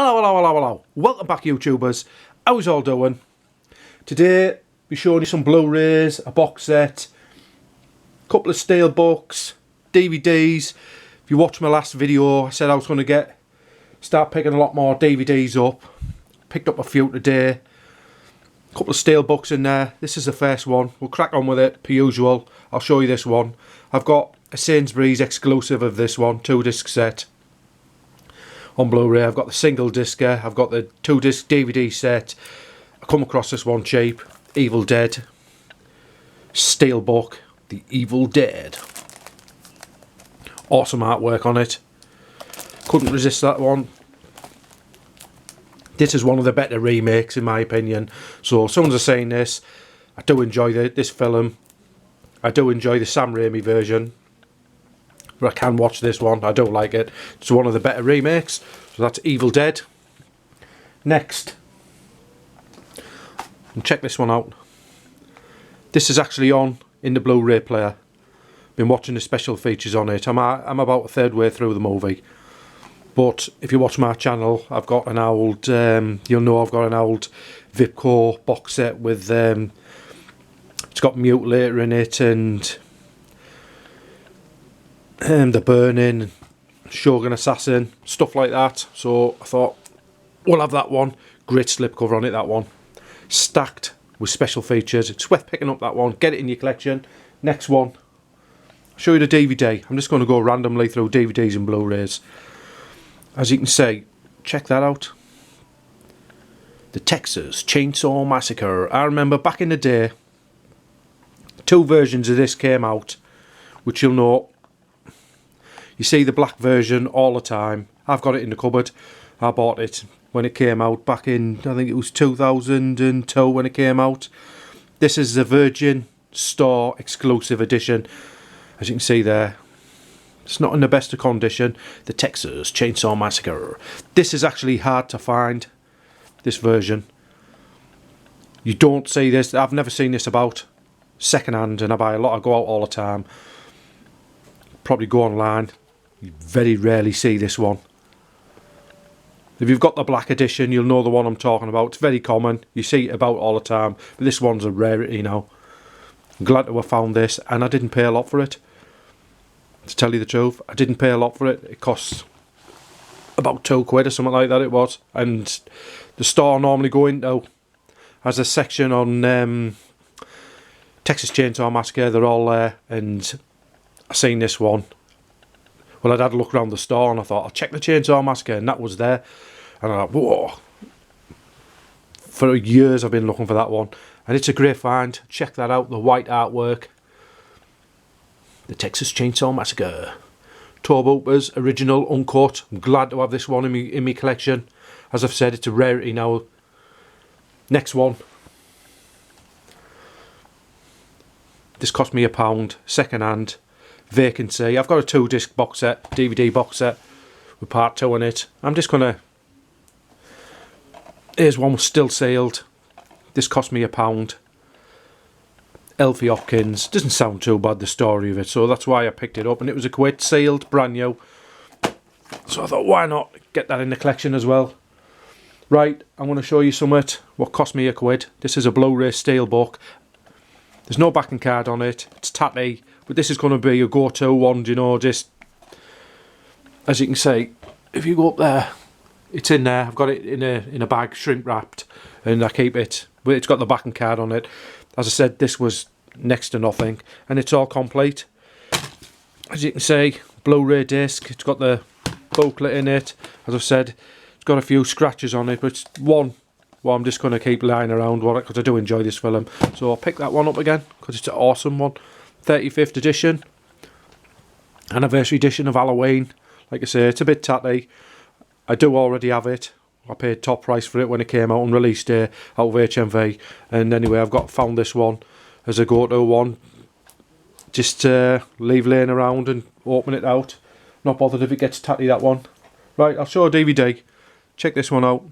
Hello, hello, hello, hello. Welcome back, YouTubers. How's all doing? Today, we're showing you some Blu-rays, a box set, a couple of steelbooks, DVDs. If you watched my last video, I said I was going to start picking a lot more DVDs up. Picked up a few today. A couple of steelbooks in there. This is the first one. We'll crack on with it, per usual. I'll show you this one. I've got a Sainsbury's exclusive of this one, 2-disc set. On Blu-ray, I've got the single discer, I've got the 2-disc DVD set. I come across this one cheap, Evil Dead Steelbook, The Evil Dead. Awesome artwork on it. Couldn't resist that one. This is one of the better remakes in my opinion. So someone's saying this. I do enjoy this film. I do enjoy the Sam Raimi version. But I can watch this one. I do like it. It's one of the better remakes. So that's Evil Dead. Next. And check this one out. This is actually on in the Blu-ray player. Been watching the special features on it. I'm about a third way through the movie. But if you watch my channel, I've got an old, you'll know I've got an old Vipco box set with, it's got Mutilator in it and The Burning, Shogun Assassin, stuff like that. So I thought, we'll have that one. Great slipcover on it, that one. Stacked with special features. It's worth picking up that one. Get it in your collection. Next one. I'll show you the DVD. I'm just going to go randomly through DVDs and Blu-rays. As you can see, check that out. The Texas Chainsaw Massacre. I remember back in the day, 2 versions of this came out, which you'll know. You see the black version all the time. I've got it in the cupboard. I bought it when it came out back in, I think it was 2002 when it came out. This is the Virgin Store exclusive edition. As you can see there. It's not in the best of condition. The Texas Chainsaw Massacre. This is actually hard to find, this version. You don't see this. I've never seen this about second hand, and I buy a lot. I go out all the time. Probably go online. You very rarely see this one. If you've got the black edition, you'll know the one I'm talking about. It's very common. You see it about all the time. But this one's a rarity now. I'm glad to have found this, and I didn't pay a lot for it. To tell you the truth, I didn't pay a lot for it. It costs about £2 or something like that it was. And the store I normally go into has a section on Texas Chainsaw Massacre. They're all there, and I seen this one. Well, I'd had a look around the store and I thought, I'll check the Chainsaw Massacre, and that was there. And I thought, whoa. For years I've been looking for that one. And it's a great find. Check that out, the white artwork. The Texas Chainsaw Massacre. Turbo Hoopers, original, uncut. I'm glad to have this one in my collection. As I've said, it's a rarity now. Next one. This cost me £1, second hand. Vacancy. I've got a 2-disc box set, DVD box set with part 2 in it. I'm just gonna. Here's one still sealed. This cost me £1. Elfie Hopkins. Doesn't sound too bad, the story of it, so that's why I picked it up, and it was a quid, sealed, brand new. So I thought, why not get that in the collection as well? Right, I'm going to show you something what cost me £1. This is a Blu-ray steelbook. There's no backing card on it. It's tatty, but this is going to be a go-to one, you know, just as you can see, if you go up there, it's in there. I've got it in a bag, shrink wrapped, and I keep it, but it's got the backing card on it. As I said, this was next to nothing, and it's all complete. As you can see, Blu-ray disc, it's got the booklet in it. As I've said, it's got a few scratches on it, but it's one I'm just going to keep lying around because I do enjoy this film. So I'll pick that one up again because it's an awesome one. 35th edition, anniversary edition of Halloween. Like I say, it's a bit tatty. I do already have it. I paid top price for it when it came out on release day out of HMV. And anyway, I've found this one as a go-to one. Just leave laying around and open it out. Not bothered if it gets tatty, that one. Right, I'll show a DVD. Check this one out.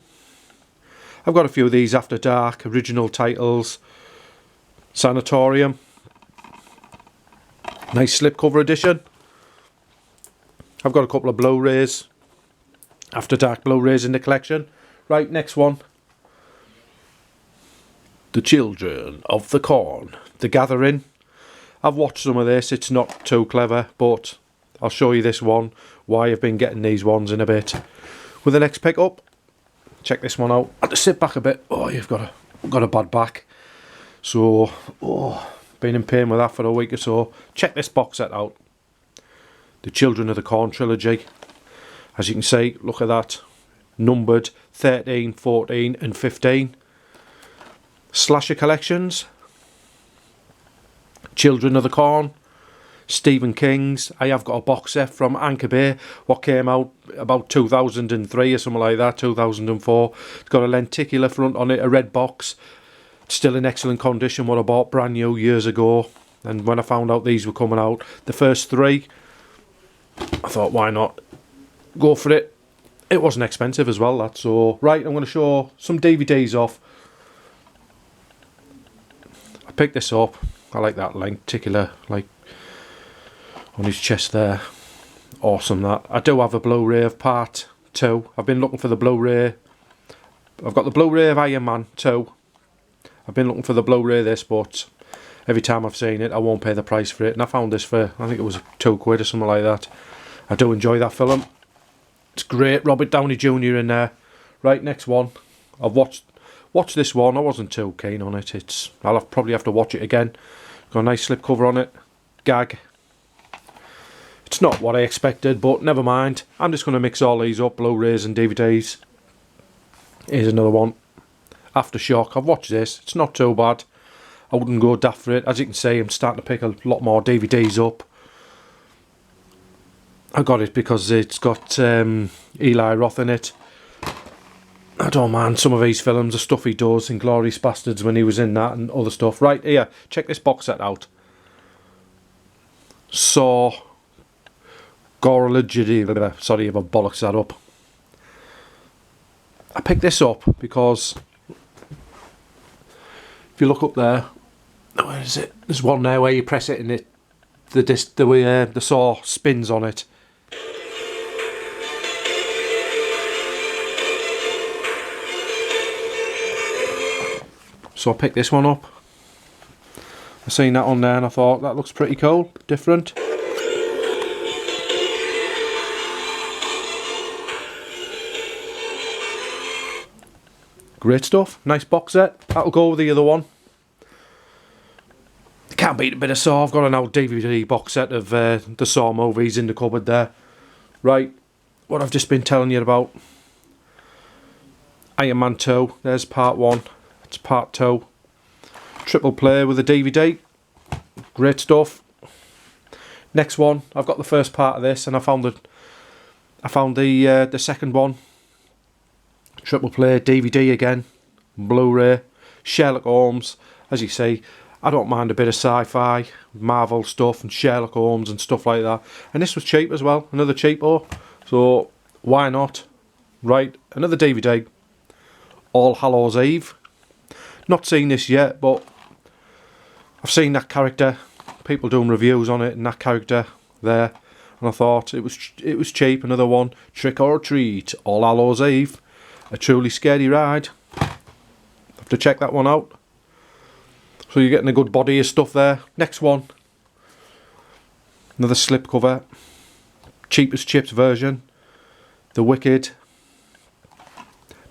I've got a few of these After Dark, original titles. Sanatorium. Nice slipcover edition. I've got a couple of Blu-rays. After Dark Blu-rays in the collection. Right, next one. The Children of the Corn. The Gathering. I've watched some of this. It's not too clever, but I'll show you this one. Why I've been getting these ones in a bit. With the next pickup. Check this one out. I had to sit back a bit. Oh, you've got a bad back. So, been in pain with that for a week or so. Check this box set out. The Children of the Corn trilogy. As you can see, look at that. Numbered 13, 14 and 15. Slasher collections. Children of the Corn. Stephen King's. I have got a box set from Anchor Bay, what came out about 2003 or something like that, 2004. It's got a lenticular front on it, a red box. Still in excellent condition, what I bought brand new years ago. And when I found out these were coming out, the first three, I thought, why not go for it? It wasn't expensive as well, that. So, right, I'm going to show some DVDs off. I picked this up. I like that lenticular, like, on his chest there. Awesome, that. I do have a Blu-ray of part 2. I've been looking for the Blu-ray. I've got the Blu-ray of Iron Man 2. I've been looking for the Blu-ray of this, but every time I've seen it, I won't pay the price for it. And I found this for, I think it was £2 or something like that. I do enjoy that film. It's great. Robert Downey Jr. in there. Right, next one. I've watched this one. I wasn't too keen on it. I'll probably have to watch it again. Got a nice slipcover on it. Gag. It's not what I expected, but never mind. I'm just going to mix all these up, Blu-rays and DVDs. Here's another one. Aftershock. I've watched this. It's not too bad. I wouldn't go daft for it. As you can see, I'm starting to pick a lot more DVDs up. I got it because it's got Eli Roth in it. I don't mind some of these films, the stuff he does in Glorious Bastards when he was in that and other stuff. Right, here, check this box set out. Saw... Gorilla, sorry if I bollocks that up. I picked this up because if you look up there, where is it? There's one there where you press it and the saw spins on it. So I picked this one up. I seen that on there and I thought that looks pretty cool, different. Great stuff. Nice box set. That'll go with the other one. Can't beat a bit of Saw. I've got an old DVD box set of the Saw movies in the cupboard there. Right. What I've just been telling you about. Iron Man 2. There's part 1. It's part 2. Triple play with a DVD. Great stuff. Next one. I've got the first part of this and I found the second one. Triple play, DVD again, Blu-ray, Sherlock Holmes. As you see, I don't mind a bit of sci-fi, Marvel stuff and Sherlock Holmes and stuff like that. And this was cheap as well, another cheapo. So why not? Right, another DVD, All Hallows Eve. Not seen this yet, but I've seen that character, people doing reviews on it and that character there. And I thought it was cheap, another one, Trick or Treat, All Hallows Eve. A truly scary ride. Have to check that one out. So you're getting a good body of stuff there. Next one. Another slipcover. Cheapest chips version. The Wicked.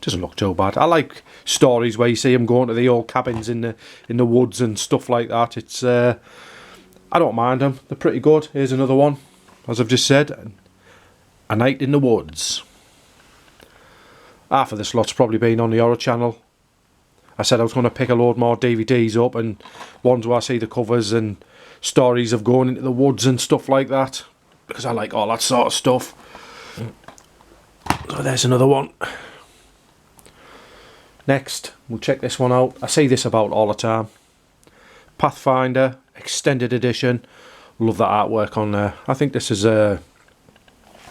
Doesn't look too bad. I like stories where you see them going to the old cabins in the woods and stuff like that. It's I don't mind them. They're pretty good. Here's another one. As I've just said. A Night in the Woods. Half of this lot's probably been on the horror channel. I said I was going to pick a load more DVDs up and ones where I see the covers and stories of going into the woods and stuff like that. Because I like all that sort of stuff. So there's another one. Next, we'll check this one out. I see this about all the time. Pathfinder, Extended Edition. Love that artwork on there. I think this is an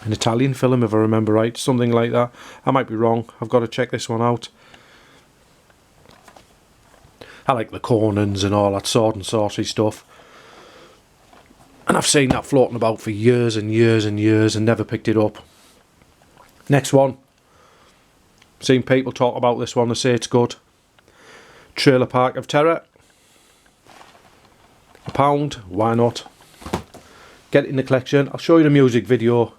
Italian film if I remember right, something like that. I might be wrong, I've got to check this one out. I like the Conans and all that sword and sorcery stuff. And I've seen that floating about for years and years and years and never picked it up. Next one. Seen people talk about this one, they say it's good. Trailer Park of Terror. £1, why not? Get it in the collection. I'll show you the music video,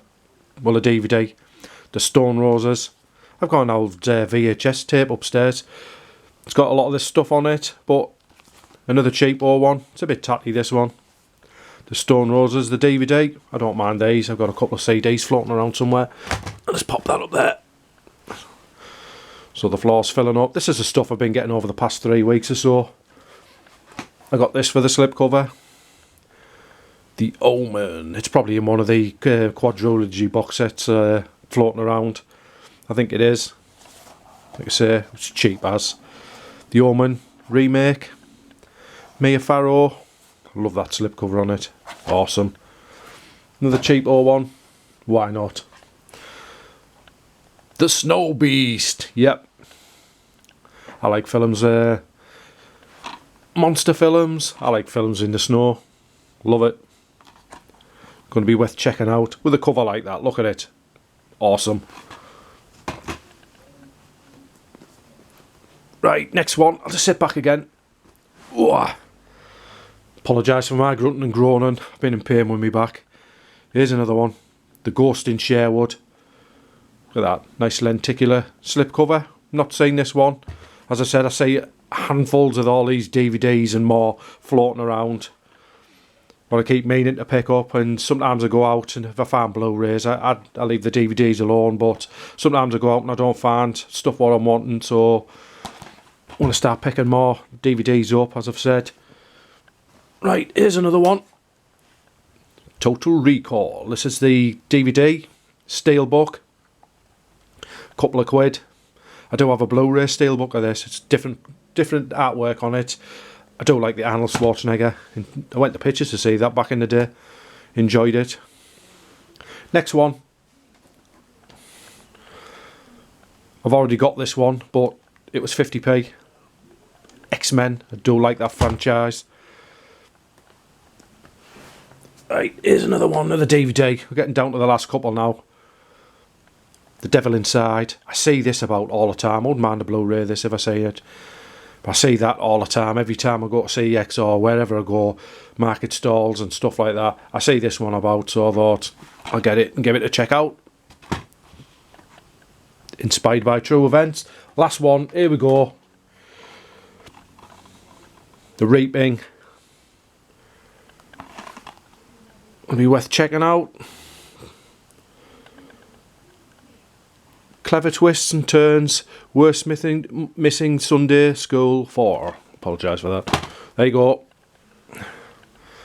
well, a DVD. The Stone Roses. I've got an old VHS tape upstairs. It's got a lot of this stuff on it, but another cheapo one. It's a bit tatty, this one. The Stone Roses, the DVD. I don't mind these. I've got a couple of CDs floating around somewhere. I'll just pop that up there. So the floor's filling up. This is the stuff I've been getting over the past 3 weeks or so. I got this for the slipcover. The Omen. It's probably in one of the quadrilogy box sets floating around. I think it is. Like I say, it's cheap as. The Omen remake. Mia Farrow. I love that slipcover on it. Awesome. Another cheapo one. Why not? The Snow Beast. Yep. I like films, monster films. I like films in the snow. Love it. Going to be worth checking out with a cover like that. Look at it. Awesome. Right, next one. I'll just sit back again. Apologise for my grunting and groaning. I've been in pain with me back. Here's another one. The Ghost in Sherwood. Look at that. Nice lenticular slipcover. Not seen this one. As I said, I see handfuls of all these DVDs and more floating around. What I keep meaning to pick up, and sometimes I go out and if I find Blu-rays, I leave the DVDs alone, but sometimes I go out and I don't find stuff what I'm wanting, so I want to start picking more DVDs up, as I've said. Right, here's another one. Total Recall. This is the DVD, Steelbook. Couple of quid. I do have a Blu-ray Steelbook of this. It's different artwork on it. I do like the Arnold Schwarzenegger. I went to pictures to see that back in the day. Enjoyed it. Next one. I've already got this one, but it was 50p. X-Men. I do like that franchise. Right, here's another one, another DVD. We're getting down to the last couple now. The Devil Inside. I see this about all the time. I wouldn't mind a Blu-ray this if I see it. But I see that all the time. Every time I go to CX or wherever I go, market stalls and stuff like that, I see this one about, so I thought I'll get it and give it a check out. Inspired by true events. Last one, here we go. The Reaping. Will be worth checking out. Clever Twists and Turns. Worst Missing Sunday School 4. Apologise for that. There you go.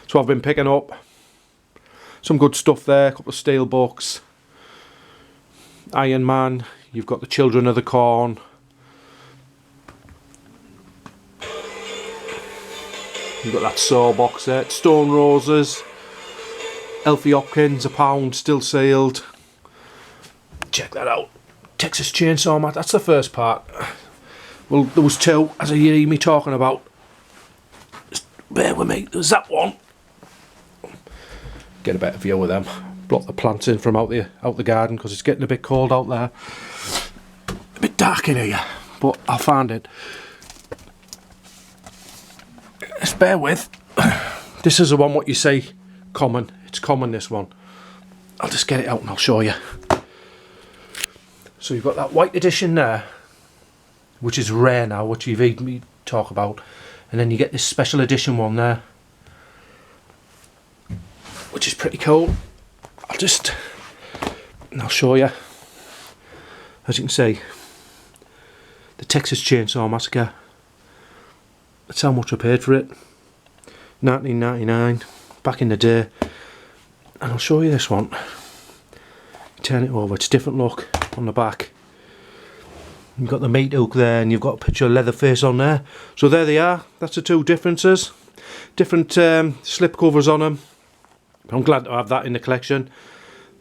So I've been picking up some good stuff there. A couple of steel books. Iron Man. You've got the Children of the Corn. You've got that Saw box set. Stone Roses. Elfie Hopkins, £1, still sealed. Check that out. Texas Chainsaw Mat, that's the first part. Well, there was two, as I hear me talking about. Just bear with me, there's that one. Get a better view of them. Block the plants in from out the garden because it's getting a bit cold out there. A bit dark in here, but I'll find it. Just bear with. This is the one what you see common. It's common, this one. I'll just get it out and I'll show you. So you've got that white edition there, which is rare now, which you've heard me talk about, and then you get this special edition one there, which is pretty cool. I'll show you. As you can see, the Texas Chainsaw Massacre. That's how much I paid for it. 19.99 back in the day. And I'll show you this one. Turn it over, it's a different look on the back. You've got the meat hook there and you've got a picture of Leatherface on there. So there they are, that's the two differences. Different slip covers on them. I'm glad to have that in the collection.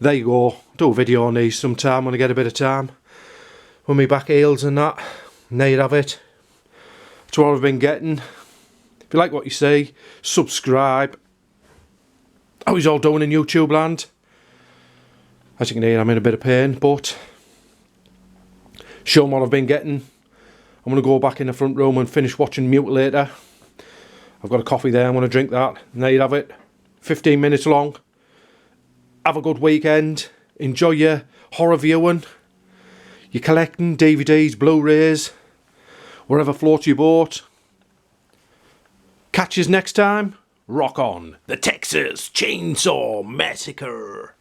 There you go, do a video on these sometime when I get a bit of time. When my back heals and that, and there you have it. That's what I've been getting. If you like what you see, subscribe. How is all doing in YouTube land? As you can hear, I'm in a bit of pain, but show them what I've been getting. I'm going to go back in the front room and finish watching Mutilator. I've got a coffee there, I'm going to drink that. And there you have it. 15 minutes long. Have a good weekend. Enjoy your horror viewing. You're collecting DVDs, Blu-rays, wherever floats your boat. Catch us next time. Rock on. The Texas Chainsaw Massacre.